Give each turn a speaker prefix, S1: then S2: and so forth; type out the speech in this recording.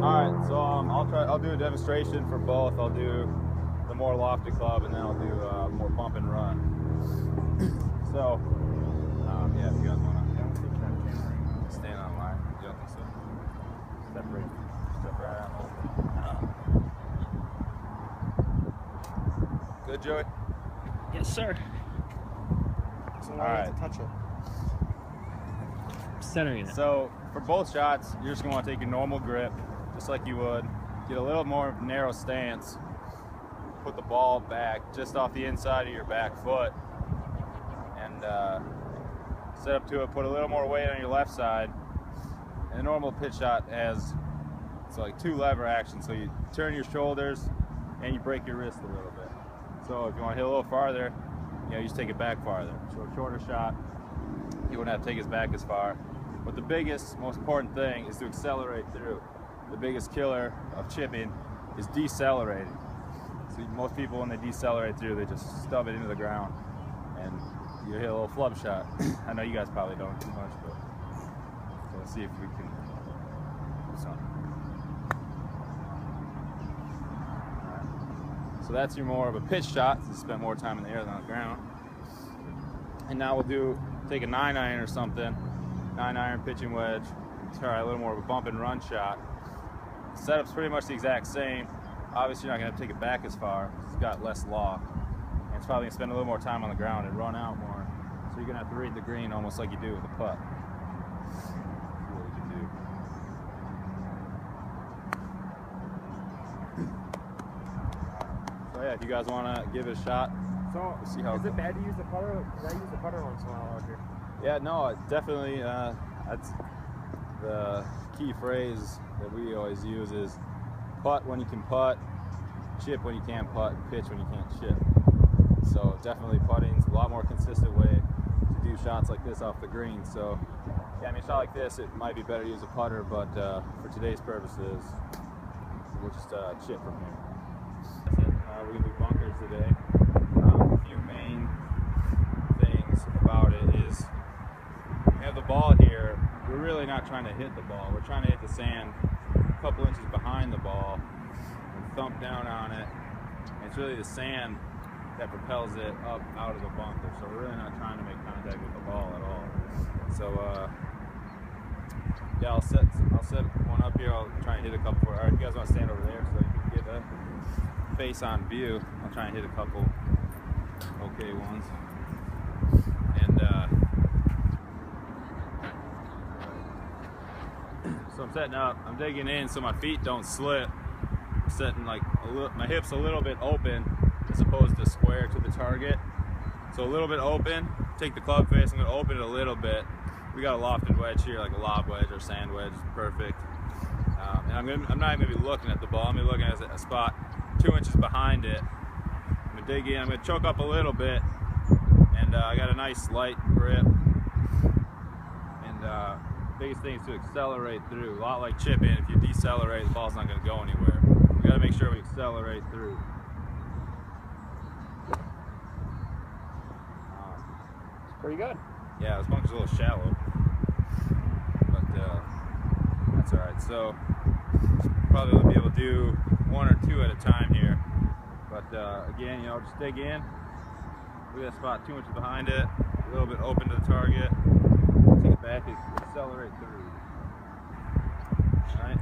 S1: All right, so I'll do a demonstration for both. I'll do the more lofted club, and then I'll do more bump and run. So, yeah, if you guys wanna stand on line, you don't think so? Step right out. Good, Joey?
S2: Yes, sir.
S3: So
S1: All
S3: now you have
S1: right.
S3: to touch it.
S2: Centering it.
S1: So for both shots, you're just gonna want to take your normal grip, just like you would. Get a little more narrow stance. Put the ball back just off the inside of your back foot, and set up to it. Put a little more weight on your left side. And a normal pitch shot has like 2 lever actions. So you turn your shoulders and you break your wrist a little bit. So if you want to hit a little farther, you just take it back farther. So a shorter shot, you wouldn't have to take it back as far. But the biggest, most important thing is to accelerate through. The biggest killer of chipping is decelerating. So most people, when they decelerate through, they just stub it into the ground and you hit a little flub shot. I know you guys probably don't too much, but so let's see if we can do something. So that's your more of a pitch shot, so you spend more time in the air than on the ground. And now we'll take a 9-iron or something, 9-iron pitching wedge, try a little more of a bump and run shot. The setup's pretty much the exact same. Obviously you're not gonna take it back as far, it's got less loft. And it's probably gonna spend a little more time on the ground and run out more. So you're gonna have to read the green almost like you do with a putt. Let's see what we can do. So yeah, if you guys want to give it a shot,
S3: So,
S1: we'll see how
S3: is it bad to use the putter? Because I use the putter once in a while out here.
S1: Yeah, no, definitely. That's the key phrase that we always use is putt when you can putt, chip when you can't putt, and pitch when you can't chip. So definitely putting's a lot more consistent way to do shots like this off the green. So yeah, I mean, a shot like this, it might be better to use a putter, but for today's purposes, we'll just chip from here. That's it. We're gonna do bunkers today. A few main things about it is we have the ball here. We're really not trying to hit the ball. We're trying to hit the sand a couple inches behind the ball and thump down on it. And it's really the sand that propels it up out of the bunker. So we're really not trying to make contact with the ball at all. So yeah, I'll set one up here. I'll try and hit a couple. All right, you guys want to stand over there so you can get a face on view. I'll try and hit a couple okay ones. And so I'm setting up, I'm digging in so my feet don't slip. I'm setting like my hips a little bit open as opposed to square to the target. So a little bit open, take the club face, I'm gonna open it a little bit. We got a lofted wedge here, like a lob wedge or sand wedge, perfect. And I'm not even gonna be looking at the ball, I'm gonna be looking at a spot 2 inches behind it. I'm gonna dig in, I'm gonna choke up a little bit, and I got a nice light grip. And biggest thing is to accelerate through. A lot like chipping, if you decelerate, the ball's not gonna go anywhere. We gotta make sure we accelerate through.
S3: It's pretty good.
S1: Yeah, this bunker's a little shallow, but that's all right. So probably we'll be able to do 1 or 2 at a time here. But again, just dig in. Look at that spot 2 inches behind it, a little bit open to the target. Take it back and accelerate through. All right.